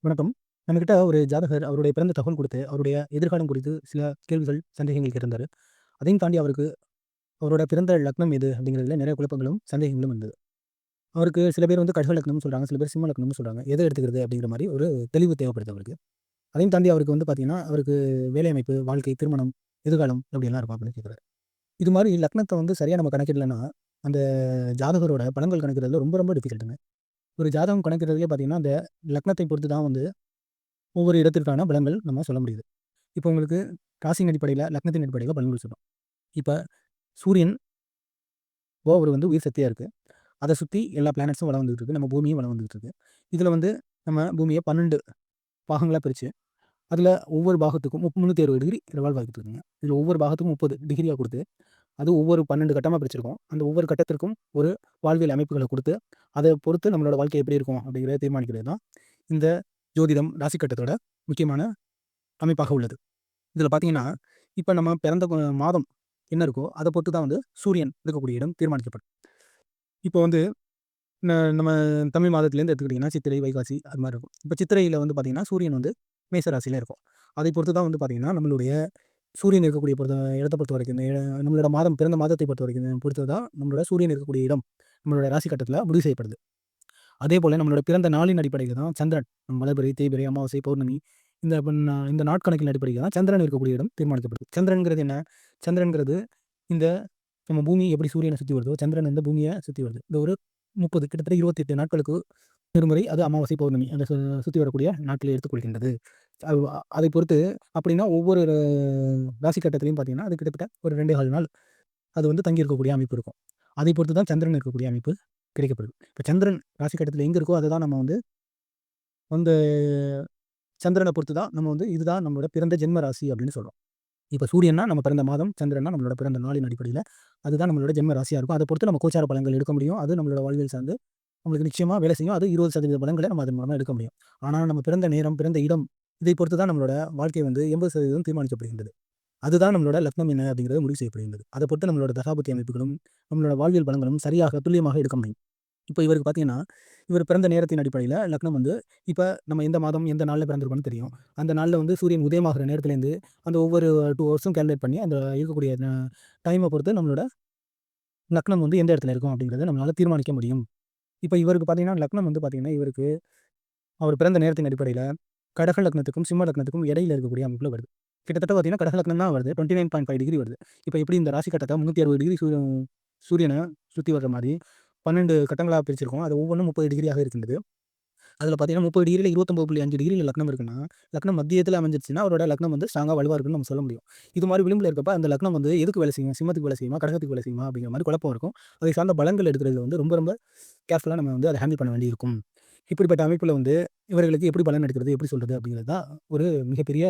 வணக்கம். நம்மகிட்ட ஒரு ஜாதகர் அவருடைய பிறந்த தகவல் குடுத்து, அவருடைய எதிர்காலம் குறித்து சில கேள்விகள், சந்தேகங்கள் கேட்டிருந்தாரு. அதையும் தாண்டி அவருக்கு அவரோட பிறந்த லக்னம் எது அப்படிங்கிறதுல நிறைய குழப்பங்களும், சந்தேகங்களும் இருந்தது. அவருக்கு சில பேர் வந்து கடக லக்னம்னு சொல்றாங்க, சில பேர் சிம்ம லக்னம்னு சொல்றாங்க. எத எடுத்துக்கிறது அப்படிங்கிற மாரி ஒரு தெளிவு தேவைப்படுது அவருக்கு. அதையும் தாண்டி அவருக்கு வந்து பார்த்தீங்கன்னா, அவருக்கு வேலை அமைப்பு, வாழ்க்கை, திருமணம், எதிர்காலம் எப்படியெல்லாம் இருக்கும் அப்படின்னு கேட்கிறாரு. இது மாரி லக்னத்த வந்து சரியா நம்ம கணக்கிடலன்னா, அந்த ஜாதகரோட பலன்கள் கணக்கிடுறதுல ரொம்ப ரொம்ப டிஃபிகல்ட்டுங்க. ஒரு ஜாதகம் கணக்கிடுறதுலயே பார்த்தீங்கன்னா, அந்த லக்னத்தை பொறுத்து தான் வந்து ஒவ்வொரு இடத்திற்கான பலன்கள் நம்ம சொல்ல முடியுது. இப்போ உங்களுக்கு ராசியின் அடிப்படையில, லக்னத்தின் அடிப்படையில பலன்கள் சொல்றோம். இப்ப சூரியன் அவரு வந்து உயிர் சக்தியா இருக்கு. அத சுத்தி எல்லா பிளானட்ஸும் வலம் வந்துகிட்டு இருக்கு. நம்ம பூமியும் வலம் வந்துகிட்டு இருக்கு. இதுல வந்து நம்ம பூமிய 12 பாகங்களா பிரிச்சு, அதுல ஒவ்வொரு பாகத்துக்கும் 360 டிகிரி ரிவால்வ் ஆகிட்டு இருக்குங்க. இதுல ஒவ்வொரு பாகத்துக்கும் 30 டிகிரியா குடுத்து, அது ஒவ்வொரு 12 கட்டமா பிரிச்சிருக்கோம். அந்த ஒவ்வொரு கட்டத்திற்கும் ஒரு வாழ்வியல் அமைப்புகள குடுத்து, அத பொறுத்து நம்மளோட வாழ்க்கை எப்படி இருக்கும் அப்படிங்கிறத தீர்மானிக்கிறது தான் இந்த ஜோதிடம், ராசி கட்டத்தோட முக்கியமான அமைப்பாக உள்ளது. இதில பார்த்தீங்கன்னா, இப்ப நம்ம பிறந்த மாதம் என்ன இருக்கோ, அத பொறுத்து தான் வந்து சூரியன் இருக்கக்கூடிய இடம் தீர்மானிக்கப்படும். இப்போ வந்து நம்ம தமிழ் மாதத்திலேருந்து எடுத்துக்கிட்டிங்கன்னா, சித்திரை, வைகாசி அது மாரி இருக்கும். இப்ப சித்திரையில வந்து பார்த்தீங்கன்னா, சூரியன் வந்து மேச ராசியில இருக்கும். அதை பொறுத்து தான் வந்து பார்த்தீங்கன்னா, நம்மளுடைய சூரியன் இருக்கக்கூடிய இடத்த பொறுத்தவரைக்கும், நம்மளோட மாதம் பிறந்த மாதத்தை பொறுத்தவரைக்கும் பொறுத்து தான் நம்மளோட சூரியன் இருக்கக்கூடிய இடம், நம்மளுடைய ராசி கட்டத்தில முடிவு செய்யப்படுது. அதேபோல நம்மளோட பிறந்த நாளின் அடிப்படையில தான் சந்திரன், வளர்பிறை, தேய்பிறை, அமாவாசை, பௌர்ணமி இந்த நாட்கணக்கின் அடிப்படையில தான் சந்திரன் இருக்கக்கூடிய இடம் தீர்மானிக்கப்படுது. சந்திரன்ங்கிறது என்ன? சந்திரன்கிறது இந்த நம்ம பூமி எப்படி சூரியனை சுத்தி வருதோ, சந்திரன் வந்து பூமிய சுத்தி வருது. இந்த ஒரு 30 கிட்டத்தட்ட 28 நாட்களுக்கு ஒரு முறை அது அமாவாசை, பௌர்ணமி அந்த சுத்தி வரக்கூடிய நாட்களை எடுத்துக்கொள்கின்றது. அது அதை பொறுத்து அப்படின்னா ஒவ்வொரு ராசி கட்டத்திலயும் பார்த்தீங்கன்னா, அது கிட்டத்தட்ட ஒரு 2 1/4 நாள் அது வந்து தங்கி இருக்கக்கூடிய அமைப்பு இருக்கும். அதை பொறுத்து தான் சந்திரன் இருக்கக்கூடிய அமைப்பு கிடைக்கப்படுது. இப்ப சந்திரன் ராசி கட்டத்தில எங்க இருக்கோ, அத தான் நம்ம வந்து அந்த சந்திரன பொறுத்து தான் நம்ம வந்து இதுதான் நம்மளோட பிறந்த ஜென்ம ராசி அப்படின்னு சொல்றோம். இப்ப சூரியன்னா நம்ம பிறந்த மாதம், சந்திரன்னா நம்மளோட பிறந்த நாளின் அடிப்படையில அதுதான் நம்மளோட ஜென்ம ராசியா இருக்கும். அத பொறுத்து நம்ம கோச்சார பலன்கள் எடுக்க முடியும். அது நம்மளோட வாழ்வியல் சார்ந்து நம்மளுக்கு நிச்சயமா வேலை செய்யும். அது 20% பலன்கள நம்ம அதன் மூலமா எடுக்க முடியும். ஆனா நம்ம பிறந்த நேரம், பிறந்த இடம் இதை பொறுத்து தான் நம்மளோட வாழ்க்கை வந்து 80% தீர்மானிக்கப்படுகின்றது. அதுதான் நம்மளோட லக்னம் என்ன அப்படிங்கிறது முடிவு செய்யப்படுகின்றது. அத பொறுத்து நம்மளோட தசாபுத்தி அமைப்புகளும், நம்மளோட வாழ்வியல் பலன்களும் சரியாக, துல்லியமாக எடுக்க முடியும். இப்ப இவருக்கு பார்த்தீங்கன்னா, இவர் பிறந்த நேரத்தின் அடிப்படையில லக்னம் வந்து இப்ப நம்ம எந்த மாதம், எந்த நாள்ல பிறந்திருக்கோம்னு தெரியும். அந்த நாள்ல வந்து சூரியன் உதயமாகுற நேரத்துலேருந்து, அந்த ஒவ்வொரு 2 ஹவர்ஸும் கால்குலேட் பண்ணி, அந்த இருக்கக்கூடிய டைம பொறுத்து நம்மளோட லக்னம் வந்து எந்த இடத்துல இருக்கும் அப்படிங்கிறத நம்மளால தீர்மானிக்க முடியும். இப்ப இவருக்கு பார்த்தீங்கன்னா, லக்னம் வந்து பார்த்தீங்கன்னா, இவருக்கு அவர் பிறந்த நேரத்தின் அடிப்படையில கடக லக்னத்துக்கும், சிம்ம லக்னத்துக்கும் இடையில இருக்கக்கூடிய அமைப்புல வருது. கிட்டத்தட்ட பார்த்தீங்கன்னா, கடக லக்னம் தான் வருது. 29.5 டிகிரி வருது. இப்ப எப்படி இந்த ராசி கட்டத்த 360 டிகிரி சூரியன சுத்தி வர்ற மாரி 12 கட்டங்களா பிரிச்சிருக்கோம். அது ஒவ்வொன்னும் 30 டிகிரியாக இருக்கின்றது. அதில பார்த்தீங்கன்னா 30 டிகிரில 29.5 டிகிரில லக்னம் இருக்குன்னா, லக்னம் மத்தியத்தில அமைஞ்சிருச்சுன்னா, அவரோட லக்னம் வந்து ஸ்ட்ராங்கா வலுவா இருக்குன்னு நம்ம சொல்ல முடியும். இது மாரி விளிம்புல இருக்கப்ப அந்த லக்னம் வந்து எதுக்கு வேலை செய்யும்? சிம்மத்துக்கு வேலை செய்யுமா? கடகத்துக்கு வேலை செய்யுமா? அப்படிங்கிற மாரி குழப்பம் இருக்கும். அதை சார்ந்த பலன்கள் எடுக்கிறதுல வந்து ரொம்ப ரொம்ப கேர்ஃபுல்லா நம்ம வந்து அத ஹேண்டில் பண்ண வேண்டியிருக்கும். இப்படிப்பட்ட அமைப்புல வந்து இவர்களுக்கு எப்படி பலன் எடுக்கிறது? எப்படி சொல்றது? அப்படிங்கிறது தான் ஒரு மிகப்பெரிய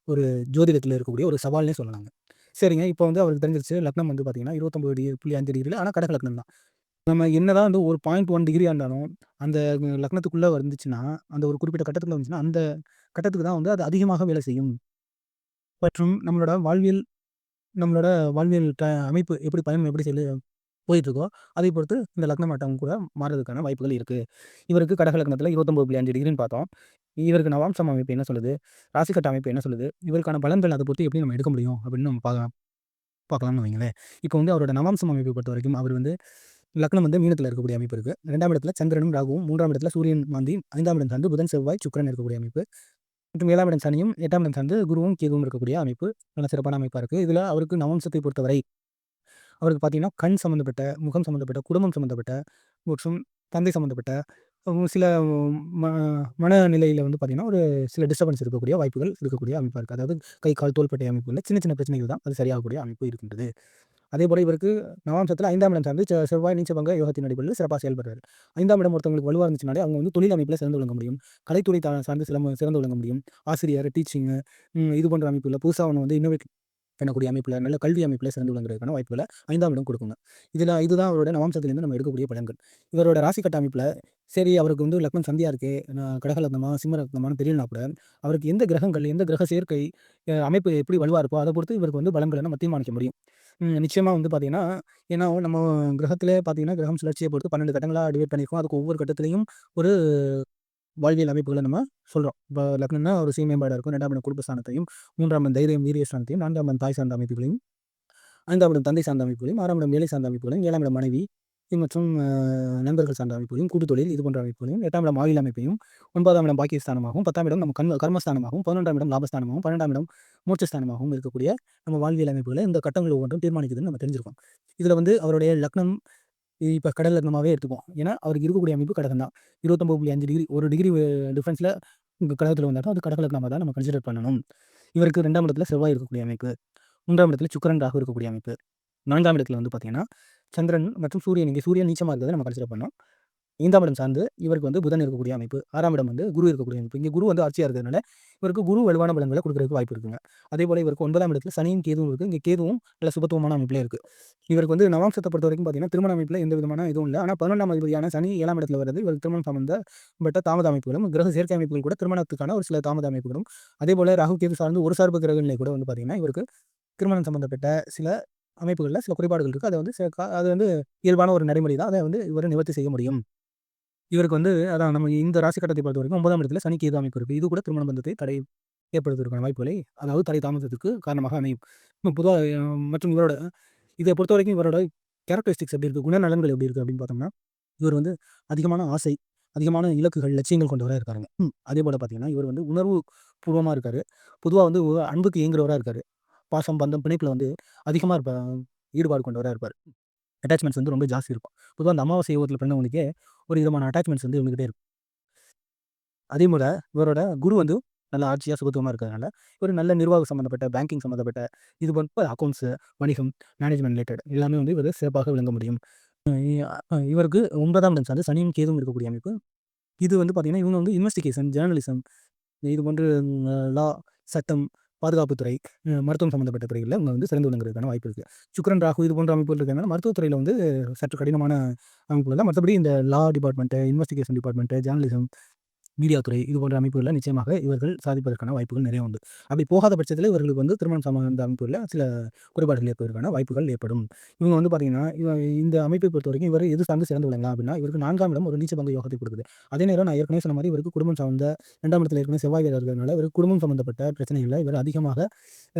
ஒரு ஜோதிடத்தில இருக்கக்கூடிய ஒரு சவால்னே சொல்லலாங்க. சரிங்க. இப்போ வந்து அவருக்கு தெரிஞ்சிருச்சு லக்னம் வந்து பார்த்தீங்கன்னா 29.5 டிகிரில ஆனா கடக லக்னம் தான். நம்ம என்னதான் வந்து ஒரு 0.1 டிகிரியா இருந்தாலும், அந்த லக்னத்துக்குள்ள வந்துச்சுன்னா, அந்த ஒரு குறிப்பிட்ட கட்டத்துக்குள்ள வந்துச்சுன்னா, அந்த கட்டத்துக்கு தான் வந்து அது அதிகமாக வேலை செய்யும். மற்றும் நம்மளோட வாழ்வியல் அமைப்பு எப்படி பயணம் எப்படி போயிட்டுருக்கோ, அதை பொறுத்து இந்த லக்னம் அட்டவம் கூட மாறுறதுக்கான வாய்ப்புகள் இருக்கு. இவருக்கு கடக லக்னத்தில 29.5 டிகிரின்னு பார்த்தோம். இவருக்கு நவாம்சம் அமைப்பு என்ன சொல்லுது? ராசிக்கட்ட அமைப்பு என்ன சொல்லுது? இவருக்கான பலன்கள் அத பொறுத்து எப்படி நம்ம எடுக்க முடியும்? அப்படின்னு நம்ம பார்க்கலாம்னு வைங்களேன். இப்போ வந்து அவரோட நவாம்சம் அமைப்பை பொறுத்தவரைக்கும், அவர் வந்து லக்னம் வந்து மீனத்தில இருக்கக்கூடிய அமைப்பு இருக்கு. 2ஆம் இடத்துல சந்திரனும், ராகுவும், 3ஆம் இடத்துல சூரியன் மாந்தி, 5ஆம் இடம் சார்ந்து புதன், செவ்வாய், சுக்கிரன் இருக்கக்கூடிய அமைப்பு. மற்றும் 7ஆம் இடம் சனியும், 8ஆம் இடம் சார்ந்து குருவும், கேதுவும் இருக்கக்கூடிய அமைப்பு. நல்ல சிறப்பான அமைப்பா இருக்கு. இதுல அவருக்கு நவம்சத்தை பொறுத்தவரை, அவருக்கு பார்த்தீங்கன்னா, கண் சம்மந்தப்பட்ட, முகம் சம்மந்தப்பட்ட, குடும்பம் சம்மந்தப்பட்ட மற்றும் தந்தை சம்மந்தப்பட்ட சில ம மனநிலையில வந்து பார்த்தீங்கன்னா, ஒரு சில டிஸ்டர்பன்ஸ் இருக்கக்கூடிய வாய்ப்புகள் இருக்கக்கூடிய அமைப்பா இருக்கு. அதாவது கை, கால், தோள்பட்டை அமைப்புகள்ல சின்ன சின்ன பிரச்சனைகள் தான். அது சரியாகக்கூடிய அமைப்பு இருக்கின்றது. அதேபோல இவருக்கு நவாம்சத்தில 5ஆம் இடம் சார்ந்து செவ்வாய் நீச்சபங்க யோகத்தின் அடிப்படையில் சிறப்பா செயல்படுறாரு. 5ஆம் இடம் ஒருத்தவங்களுக்கு வலுவா இருந்துச்சுனாலே, அவங்க வந்து தொழில் அமைப்பில சிறந்து விளங்க முடியும். கலைத்துறை சார்ந்து சிறந்து விளங்க முடியும். ஆசிரியர், டீச்சிங்கு இது போன்ற அமைப்புல புதுசா ஒண்ணு வந்து இன்னோவேட் பண்ணக்கூடிய அமைப்புல, நல்ல கல்வி அமைப்புல சிறந்து விளங்குறதுக்கான வாய்ப்புகள 5ஆம் இடம் குடுக்குங்க. இதுதான் அவரோட நவாம்சத்திலிருந்து நம்ம எடுக்கக்கூடிய பலன்கள். இவரோட ராசி கட்ட அமைப்புல, சரி அவருக்கு வந்து லக்னம் சந்தியா இருக்கு. கடக லக்னமா, சிம்ம லக்னமான்னு தெரியலனா கூட, அவருக்கு எந்த கிரகங்கள், எந்த கிரக சேர்க்கை, அமைப்பு எப்படி வலுவா இருக்கோ, அத பொறுத்து இவருக்கு வந்து பலன்கள நம்ம தீர்மானிக்க முடியும். நிச்சயமா வந்து பார்த்தீங்கன்னா, ஏன்னா நம்ம கிரகத்திலே பார்த்தீங்கன்னா, கிரகம் சுழற்சிய பொறுத்து 12 கட்டங்களா டிவைட் பண்ணியிருக்கோம். அதுக்கு ஒவ்வொரு கட்டத்திலயும் ஒரு வாழ்வியல் அமைப்புகள நம்ம சொல்றோம். இப்போ லக்னம்னா ஒரு மேம்பாடா இருக்கும். 2ஆம் இடம் குடும்ப ஸ்தானத்தையும், 3ஆம் இடம் தைரியம், வீரிய ஸ்தானத்தையும், 4ஆம் இடம் தாய் சார்ந்த அமைப்புகளையும், 5ஆம் இடம் தந்தை சார்ந்த அமைப்புகளையும், 6ஆம் இடம் வேலை சார்ந்த அமைப்புகளையும், 7ஆம் இடம் மனைவி மற்றும் நண்பர்கள் சார்ந்த அமைப்புகளையும், கூட்டுத் தொழில் இது போன்ற அமைப்புகளையும், 8ஆம் இடம் ஆயுள் அமைப்பையும், 9ஆம் இடம் பாக்கியஸ்தானமாகவும், 10ஆம் இடம் நம்ம கர்மஸ்தானமாகவும், 11ஆம் இடம் லாபஸ்தானமாகவும், 12ஆம் இடம் மோட்சஸ்தானமாகவும் இருக்கக்கூடிய நம்ம வாழ்வியல் அமைப்புகள இந்த கட்டங்கள் ஒவ்வொன்றும் தீர்மானிக்குதுன்னு நம்ம தெரிஞ்சிருக்கோம். இதில வந்து அவருடைய லக்னம் இப்ப கடக லக்னமாவே எடுத்துக்குவோம். ஏன்னா, அவருக்கு இருக்கக்கூடிய அமைப்பு கடகம் தான். 29.5 டிகிரி 1 டிகிரி டிஃபரன்ஸ்ல கடகத்தில வந்தா அது கடக லக்னமா தான் நம்ம கன்சிடர் பண்ணணும். இவருக்கு 2ஆம் இடத்துல செவ்வாய் இருக்கக்கூடிய அமைப்பு. 3ஆம் இடத்துல சுக்கிரன், ராகு இருக்கக்கூடிய அமைப்பு. 4ஆம் இடத்துல வந்து பார்த்தீங்கன்னா, சந்திரன் மற்றும் சூரியன் இங்கே சூரியன் நீச்சமா இருக்கிறத நம்ம கன்சிடர் பண்ணோம். 5ஆம் இடம் சார்ந்து இவருக்கு வந்து புதன் இருக்கக்கூடிய அமைப்பு. 6ஆம் இடம் வந்து குரு இருக்கக்கூடிய அமைப்பு. இங்கே குரு வந்து ஆட்சியா இருக்கிறதுனால, இவருக்கு குரு வலுவான பலன்கள குடுக்குறதுக்கு வாய்ப்பு இருக்குங்க. அதேபோல இவருக்கு 9ஆம் இடத்துல சனியும், கேதுவும் இருக்கு. இங்கே கேதுவும் நல்ல சுபத்துவமான அமைப்பிலே இருக்கு. இவருக்கு வந்து நவாம்சத்த பொறுத்தவரைக்கும் பார்த்தீங்கன்னா, திருமண அமைப்பில எந்த விதமான இதுவும் இல்ல. ஆனா 11ஆம் அதிபதியான சனி 7ஆம் இடத்துல வர்றது இவருக்கு திருமணம் சம்பந்தப்பட்ட தாமத அமைப்புகளும், கிரக சேர்க்கை அமைப்புகள் கூட திருமணத்துக்கான ஒரு சில தாமத அமைப்புகளும், அதேபோல ராகு, கேது சார்ந்து ஒரு சார்பு கிரகநிலை கூட வந்து பார்த்தீங்கன்னா, இவருக்கு திருமணம் சம்பந்தப்பட்ட சில அமைப்புகள்ல சில குறைபாடுகள் இருக்கு. அத வந்து அது வந்து இயல்பான ஒரு நடைமுறை தான். அத வந்து இவரு நிவர்த்தி செய்ய முடியும். இவருக்கு வந்து அதான் நம்ம இந்த ராசி கட்டத்தை பொறுத்தவரைக்கும் 9ஆம் இடத்துல சனி, கேது அமைப்பு இருக்கு. இது கூட திருமண பந்தத்தை தடை ஏற்படுவதற்கான வாய்ப்புகளை அதாவது தடை தாமதத்திற்கு காரணமாக அமையும். பொதுவா மற்றும் இவரோட இத பொறுத்தவரைக்கும் இவரோட கேரக்டரிஸ்டிக்ஸ் எப்படி இருக்கு? குணநலன்கள் எப்படி இருக்கு அப்படின்னு பார்த்தோம்னா, இவர் வந்து அதிகமான ஆசை, அதிகமான இலக்குகள், லட்சியங்கள் கொண்டவரா இருக்காருங்க. அதேபோல பார்த்தீங்கன்னா, இவர் வந்து உணர்வு பூர்வமா இருக்காரு. பொதுவா வந்து அன்புக்கு ஏங்குறவரா இருக்காரு. பாசம், பந்தம், பிணைப்புல வந்து அதிகமா ஈடுபாடு கொண்டவரா இருப்பாரு. அட்டாச்மெண்ட்ஸ் வந்து ரொம்ப ஜாஸ்தி இருக்கும். பொதுவா அந்த அமாவாசை யோகத்தில பிறந்தவங்களுக்கே ஒரு விதமான அட்டாச்மெண்ட்ஸ் வந்து இவங்ககிட்ட இருக்கும். அதேபோல இவரோட குரு வந்து நல்ல ஆட்சியா சுபத்துவமா இருக்கிறதுனால, ஒரு நல்ல நிர்வாகம் சம்மந்தப்பட்ட, பேங்கிங் சம்மந்தப்பட்ட இது போன்ற அக்கவுண்ட்ஸ், வணிகம், மேனேஜ்மென்ட் ரிலேட்டட் எல்லாமே வந்து இவரு சிறப்பாக விளங்க முடியும். இ இவருக்கு 9ஆம் இடம் சார்ந்து சனியும், கேதுவும் இருக்கக்கூடிய அமைப்பு. இது வந்து பார்த்தீங்கன்னா, இவங்க வந்து இன்வெஸ்டிகேஷன், ஜர்னலிசம் இது போன்று லா, சட்டம், பாதுகாப்புத்துறை, மருத்துவம் சம்மந்தப்பட்ட துறைகள்ல இவங்க வந்து சிறந்து விளங்குறதுக்கான வாய்ப்பு இருக்கு. சுக்கிரன், ராகு இது போன்ற அமைப்புகள் இருக்கிறதுனால மருத்துவத்துறையில வந்து சற்று கடினமான அமைப்புகள் தான். மத்தபடி இந்த லா department, investigation department, journalism media துறை இது போன்ற அமைப்புகள்ல நிச்சயமாக இவர்கள் சாதிப்பதற்கான வாய்ப்புகள் நிறைய உண்டு. அப்படி போகாத பட்சத்தில இவர்களுக்கு வந்து திருமணம் சார்ந்த அமைப்புகள்ல சில குறைபாடுகள் ஏற்பதற்கான வாய்ப்புகள் ஏற்படும். இவங்க வந்து பார்த்தீங்கன்னா, இந்த அமைப்பை பொறுத்தவரைக்கும் இவர் எது சார்ந்து சிறந்து விளங்கலாம் அப்படின்னா, இவருக்கு 4ஆம் இடம் ஒரு நீச்ச பங்க யோகத்தை கொடுக்குது. அதே நேரம் நான் ஏற்கனவே சொன்ன மாரி இவருக்கு குடும்பம் சார்ந்த 2ஆம் இடத்துல ஏற்கனவே செவ்வாய் வேற இருக்கிறதுனால, இவருக்கு குடும்பம் சம்மந்தப்பட்ட பிரச்சனைகள்ல இவர் அதிகமாக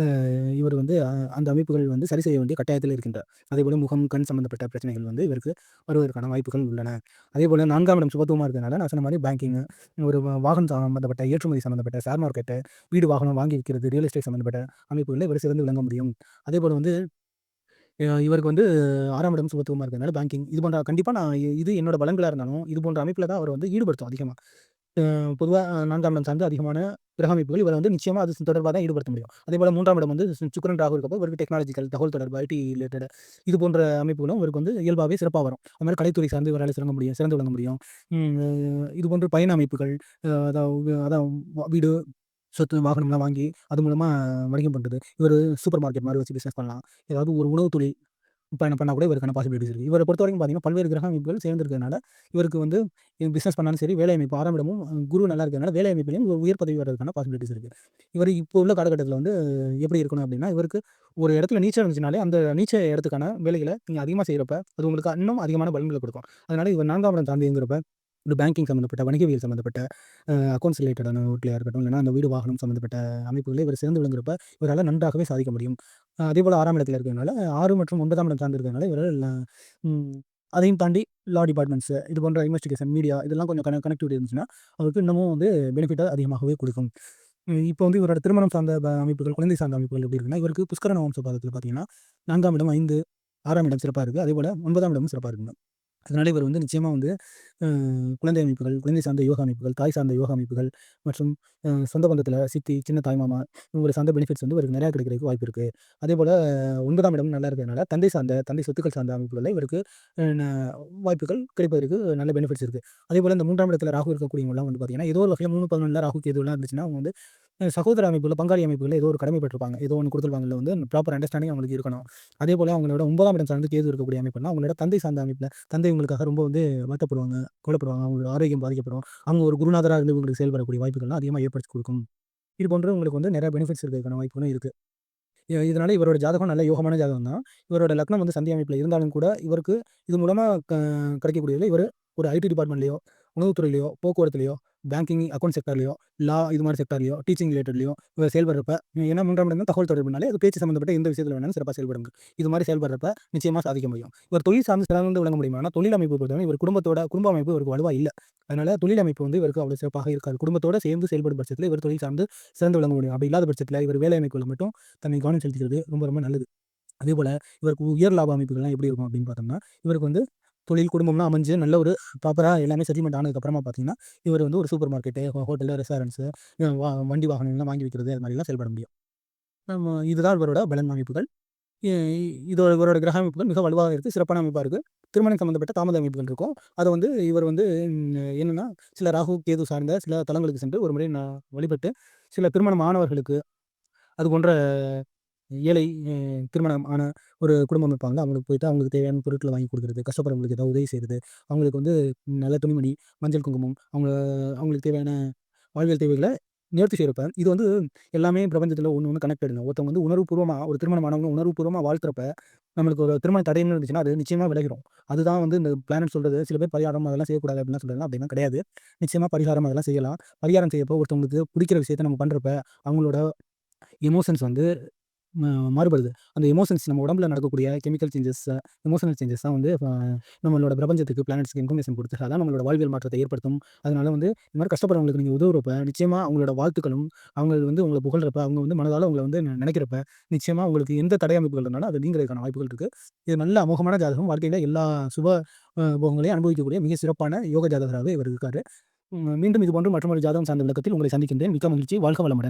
இவர் வந்து அந்த அமைப்புகள் வந்து சரி செய்ய வேண்டிய கட்டாயத்தில் இருக்கின்றார். அதேபோல முகம், கண் சம்மந்தப்பட்ட பிரச்சனைகள் வந்து இவருக்கு வருவதற்கான வாய்ப்புகள் உள்ளன. அதேபோல 4ஆம் இடம் சுபத்துவமா இருக்கிறதுனால நான் சொன்ன மாரி பேங்கிங் ஒரு வாகனம் சம்மந்தப்பட்ட, ஏற்றுமதி சம்மந்தப்பட்ட, ஷேர் மார்க்கெட்டு, வீடு, வாகனம் வாங்கி விக்கிறது, ரியல் எஸ்டேட் சம்மந்தப்பட்ட அமைப்புகள்ல இவர் சிறந்து விளங்க முடியும். அதேபோல வந்து இவருக்கு வந்து 6ஆம் இடம் சுபத்துவமா இருக்கிறதுனால பேங்கிங் இது போன்ற கண்டிப்பா நான் இது என்னோட பலன்களா இருந்தாலும், இது போன்ற அமைப்புல தான் அவர வந்து ஈடுபடுத்தும் அதிகமா. பொதுவா 4ஆம் இடம் சார்ந்து அதிகமான கிரக அமைப்புகள் இவர வந்து நிச்சயமா அது தொடர்பா தான் ஈடுபடுத்த முடியும். அதேபோல 3ஆம் இடம் வந்து சுக்கிரன், ராகு இருக்கப்போ இவருக்கு டெக்னாலஜிக்கல், தகவல் தொடர்பு, ஐடி ரிலேட்டட் இது போன்ற அமைப்புகளும் இவருக்கு வந்து இயல்பாவே சிறப்பா வரும். அது மாரி கலைத்துறை சார்ந்து இவரால சிறந்து விளங்க முடியும். இது போன்ற பயண அமைப்புகள் அதான் வீடு, சொத்து, வாகனம்லாம் வாங்கி அது மூலமா வணிகம் பண்றது. இவரு சூப்பர் மார்க்கெட் மாரி வச்சு பிசினஸ் பண்ணலாம். ஏதாவது ஒரு உணவு தொழில் பண்ணா கூட இவருக்கான பாசிபிலிட்டீஸ் இருக்கு. இவர பொறுத்தவரைக்கும் பார்த்தீங்கன்னா, பல்வேறு கிரக அமைப்புகள் சேர்ந்திருக்கிறதுனால, இவருக்கு வந்து பிசினஸ் பண்ணாலும் சரி, வேலை அமைப்பு 6ஆம் இடமும் குரு நல்லா இருக்கிறதுனால, வேலை அமைப்பிலும் ஒரு உயர் பதவி வர்றதுக்கான பாசிபிலிட்டீஸ் இருக்கு. இவரு இப்போ உள்ள காலகட்டத்தில வந்து எப்படி இருக்கணும் அப்படின்னா, இவருக்கு ஒரு இடத்துல நீச்சம் இருந்துச்சுனாலே, அந்த நீச்ச இடத்துக்கான வேலைகள நீங்க அதிகமா செய்றப்ப, அது உங்களுக்கு இன்னும் அதிகமான பலன்கள குடுக்கும். அதனால இவர் 4ஆம் இடம் சார்ந்து இயங்குறப்ப, ஒரு பேங்கிங் சம்மந்தப்பட்ட, வணிகவியல் சம்மந்தப்பட்ட, அக்கவுண்ட்ஸ் ரிலேட்டடான ஒர்க்லயா இருக்கட்டும், இல்லன்னா அந்த வீடு, வாகனம் சம்மந்தப்பட்ட அமைப்புகள இவர் சிறந்து விளங்குறப்ப, இவரால நன்றாகவே சாதிக்க முடியும். அதேபோல 6ஆம் இடத்துல இருக்கிறதுனால, 6 மற்றும் 9ஆம் இடம் சார்ந்து இருக்கிறதுனால இவரால் ம் அதையும் தாண்டி லா டிபார்ட்மெண்ட்ஸ் இது போன்ற இன்வெஸ்டிகேஷன், மீடியா இதெல்லாம் கொஞ்சம் கனெக்டிவிட்டி இருந்துச்சுன்னா, அவருக்கு இன்னமும் வந்து பெனிஃபிட்டா அதிகமாகவே குடுக்கும். இப்போ வந்து இவரோட திருமணம் சார்ந்த அமைப்புகள், குழந்தை சார்ந்த அமைப்புகள் எப்படி இருக்குன்னா, இவருக்கு புஷ்கர வம்ச பாதத்தில பார்த்தீங்கன்னா, 4ஆம் இடம், 5, 6ஆம் இடம் சிறப்பா இருக்கு. அதேபோல 9ஆம் இடமும் சிறப்பா இருக்குங்க. அதனால இவர் வந்து நிச்சயமா வந்து அ குழந்தை அமைப்புகள், குழந்தை சார்ந்த யோகா அமைப்புகள், தாய் சார்ந்த யோகா அமைப்புகள் மற்றும் சொந்த பந்தத்தில சித்தி, சின்ன தாய்மாமா இவங்கள சார்ந்த பெனிஃபிட்ஸ் வந்து இவருக்கு நிறையா கிடைக்கிறதுக்கு வாய்ப்பு இருக்கு. அதேபோல 9ஆம் இடம் நல்லா இருக்கிறதுனால, தந்தை சொத்துக்கள் சார்ந்த அமைப்புகள்ல இவருக்கு அ ந வாய்ப்புகள் கிடைப்பதற்கு நல்ல பெனிஃபிட்ஸ் இருக்கு. அதேபோல இந்த 3ஆம் இடத்துல ராகு இருக்கக்கூடியவங்கலாம் வந்து பார்த்தீங்கன்னா, ஏதோ ஒரு வகையில 3, 11ல ராகு, கேதுலாம் இருந்துச்சுன்னா, அவங்க வந்து சகோதர அமைப்புல, பங்காளி அமைப்புகள்ல ஏதோ ஒரு கடமைப்பட்டிருப்பாங்க. ஏதோ ஒண்ணு குடுத்துருப்பாங்கல்ல வந்து ப்ராப்பர் அண்டர்ஸ்டாண்டிங் அவங்களுக்கு இருக்கணும். அதேபோல அவங்களோட 9ஆம் இடம் சார்ந்து கேது இருக்கக்கூடிய அமைப்புன்னா, அவங்களோட தந்தை சார்ந்த அமைப்புல, தந்தை இவங்களுக்காக ரொம்ப வந்து வருத்தப்படுவாங்க, கவலைப்படுவாங்க. அவங்களோட ஆரோக்கியம் பாதிக்கப்படும். அவங்க ஒரு குருநாதரா இருந்து இவங்களுக்கு செயல்படக்கூடிய வாய்ப்புகள்லாம் அதிகமா ஏற்படுத்தி குடுக்கும். இது போன்று உங்களுக்கு வந்து நிறைய பெனிஃபிட்ஸ் இருக்கிறதுக்கான வாய்ப்புகளும் இருக்கு. இதனால இவரோட ஜாதகம் நல்ல யோகமான ஜாதகம் தான். இவரோட லக்னம் வந்து சந்தி அமைப்புல இருந்தாலும் கூட, இவருக்கு இது மூலமா கிடைக்கக்கூடியதுல இவரு ஒரு ஐடி டிபார்ட்மெண்ட்லயோ, உணவுத்துறையிலயோ, போக்குவரத்துலயோ பேங்கிங், அக்கவுண்ட் செக்டார்லயோ, இது மாரி செக்டார்லயோ, டீச்சிங் ரிலேட்டட்லயோ இவர் செயல்படுறப்ப ஏன்னா 3ஆம் இடம் தான் தகவல் தொடர்புனாலே அது பேச்சு சம்மந்தப்பட்ட எந்த விஷயத்துல வேணாலும் சிறப்பா செயல்படுங்க. இது மாரி செயல்படுறப்ப நிச்சயமா சாதிக்க முடியும். இவர் தொழில் சார்ந்து சிறந்து விளங்க முடியுமா? ஆனா தொழில் அமைப்பு பொறுத்தவரை இவர் குடும்ப அமைப்பு இவருக்கு வலுவா இல்ல. அதனால தொழில் அமைப்பு வந்து இவருக்கு அவ்வளவு சிறப்பாக இருக்காது. குடும்பத்தோட சேர்ந்து செயல்படும் பட்சத்தில இவர் தொழில் சார்ந்து சிறந்து விளங்க முடியும். அப்படி இல்லாத பட்சத்தில இவர் வேலை அமைப்புல மட்டும் தன்னை கவனம் செலுத்திக்கிறது ரொம்ப ரொம்ப நல்லது. அதேபோல இவருக்கு உயர் லாப அமைப்புகள்லாம் எப்படி இருக்கும் அப்படின்னு பார்த்தோம்னா, இவருக்கு வந்து தொழில், குடும்பம்லாம் அமைஞ்சு நல்ல ஒரு ப்ராப்பரா எல்லாமே செட்டில்மெண்ட் ஆனதுக்கப்புறமா பார்த்தீங்கன்னா, இவர் வந்து ஒரு சூப்பர் மார்க்கெட்டு, ஹோட்டலு, ரெஸ்டாரண்ட்ஸு, வண்டி வாகனங்கள்லாம் வாங்கி வைக்கிறது அது மாதிரிலாம் செயல்பட முடியும். இதுதான் இவரோட பலன் அமைப்புகள். இ இது இவரோட கிரக அமைப்புகள் மிக வலுவாக இருக்கு. சிறப்பான அமைப்பா இருக்கு. திருமணம் சம்மந்தப்பட்ட தாமத அமைப்புகள் இருக்கும். அத வந்து இவர் வந்து என்னன்னா, சில ராகு, கேது சார்ந்த சில தலங்களுக்கு சென்று ஒரு முறை வழிபட்டு, சில திருமணம் ஆனவர்களுக்கு அது போன்ற ஏழை திருமணம் ஆன ஒரு குடும்பம் இருப்பாங்க. அவங்களுக்கு போயிட்டு அவங்களுக்கு தேவையான பொருட்கள வாங்கி குடுக்குறது, கஷ்டப்படுறவங்களுக்கு ஏதாவது உதவி செய்றது, அவங்களுக்கு வந்து நல்ல துணிமணி, மஞ்சள், குங்குமம், அவங்களுக்கு தேவையான வாழ்வியல் தேவைகள நேர்த்தி செய்றப்ப, இது வந்து எல்லாமே பிரபஞ்சத்தில ஒண்ணு ஒண்ணு கனெக்டடுங்க. ஒருத்தவங்க வந்து உணர்வுபூர்வமா ஒரு திருமணம் ஆனவங்க உணர்வுபூர்வமா வாழ்த்துறப்ப, நம்மளுக்கு ஒரு திருமண தடைன்னு இருந்துச்சுன்னா, அது நிச்சயமா விலகிரும். அதுதான் வந்து இந்த பிளானட் சொல்றது. சில பேர் பரிகாரம் அதெல்லாம் செய்யக்கூடாது அப்படின்லாம் சொல்றாங்க. அப்படிலாம் கிடையாது. நிச்சயமா பரிகாரம் அதெல்லாம் செய்யலாம். பரிகாரம் செய்யப்போ ஒருத்தவங்களுக்கு பிடிக்கிற விஷயத்த நம்ம பண்றப்ப, அவங்களோட எமோஷன்ஸ் வந்து ம மாறுபடுது. அந்த எமோஷன்ஸ் நம்ம உடம்புல நடக்கக்கூடிய கெமிக்கல் சேஞ்சஸ், எமோஷனல் சேஞ்சஸ் தான் வந்து நம்மளோட பிரபஞ்சத்துக்கு, பிளானட்ஸ்க்கு இன்ஃபர்மேஷன் குடுத்து, அதான் நம்மளோட வாழ்வியல் மாற்றத்தை ஏற்படுத்தும். அதனால வந்து இந்த மாரி கஷ்டப்படுறவங்களுக்கு நீங்க உதவுறப்ப, நிச்சயமா அவங்களோட வாழ்த்துக்களும், அவங்க வந்து உங்கள புகழ்றப்ப, அவங்க வந்து மனதால உங்கள வந்து நெனைக்கிறப்ப, நிச்சயமா உங்களுக்கு எந்த தடை அமைப்புகள் இருந்தாலும் அது நீங்குறதுக்கான வாய்ப்புகள் இருக்கு. இது நல்ல அமோகமான ஜாதகம். வாழ்க்கையில எல்லா சுப போகங்களையும் அனுபவிக்கக்கூடிய மிக சிறப்பான யோக ஜாதகராகவே இவர் இருக்காரு. மீண்டும் இது போன்ற மற்றொரு ஜாதகம் சார்ந்த விளக்கத்தில் உங்களை சந்திக்கின்றேன். மிக்க மகிழ்ச்சி. வாழ்க வளமுடன்.